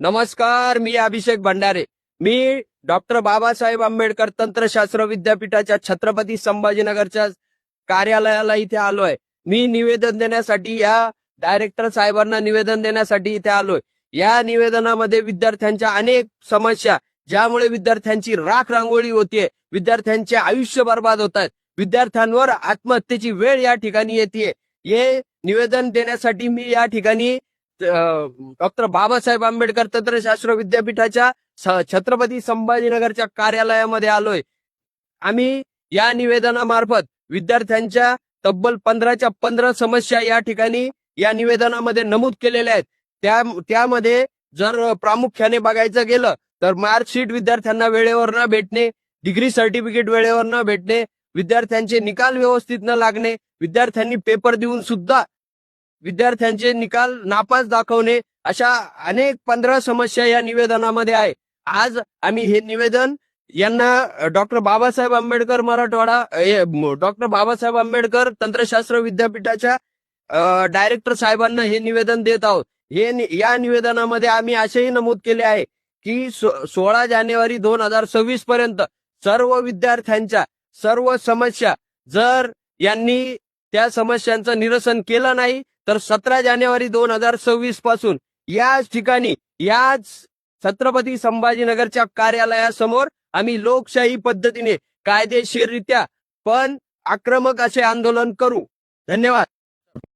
नमस्कार, मी अभिषेक भंडारे. मी डॉक्टर बाबासाहेब आंबेडकर तंत्रशास्त्र विद्यापीठाच्या छत्रपती संभाजीनगरच्या कार्यालयाला इथे आलोय. मी निवेदन देण्यासाठी या डायरेक्टर साहेबांना निवेदन देण्यासाठी इथे आलोय. या निवेदनामध्ये विद्यार्थ्यांच्या अनेक समस्या, ज्यामुळे विद्यार्थ्यांची राख रांगोळी होतीये, विद्यार्थ्यांचे आयुष्य बर्बाद होत आहेत, विद्यार्थ्यांवर आत्महत्येची वेळ या ठिकाणी येते. हे निवेदन देण्यासाठी मी या ठिकाणी डॉक्टर बाबासाहेब आंबेडकर तंत्रशास्त्र विद्यापीठाच्या छत्रपती संभाजीनगरच्या कार्यालयामध्ये आलोय. आम्ही या निवेदनामार्फत विद्यार्थ्यांच्या तब्बल 15च्या 15 समस्या या ठिकाणी या निवेदनामध्ये नमूद केलेल्या आहेत. त्यामध्ये जर प्रामुख्याने बघायचं गेलं तर मार्कशीट विद्यार्थ्यांना वेळेवर न भेटणे, डिग्री सर्टिफिकेट वेळेवर न भेटणे, विद्यार्थ्यांचे निकाल व्यवस्थित न लागणे, विद्यार्थ्यांनी पेपर देऊन सुद्धा विद्यार्थ्यांचे निकाल नापास दाखवणे, अशा अनेक 15 समस्या या निवेदनामध्ये आहे. आज आम्ही हे निवेदन यांना डॉक्टर बाबासाहेब आंबेडकर मराठवाडा डॉक्टर बाबासाहेब आंबेडकर तंत्रशास्त्र विद्यापीठाच्या डायरेक्टर साहेबांना हे निवेदन देत आहोत. या निवेदनामध्ये आम्ही असेही नमूद केले आहे की 16 जानेवारी 2026 पर्यंत सर्व विद्यार्थ्यांच्या सर्व समस्या, जर यांनी त्या समस्यांचं निरसन केलं नाही तर 17 जानेवारी 2026 पासून याच ठिकाणी, याच छत्रपती संभाजीनगरच्या कार्यालयासमोर आम्ही लोकशाही पद्धतीने कायदेशीररित्या पण आक्रमक असे आंदोलन करू. धन्यवाद.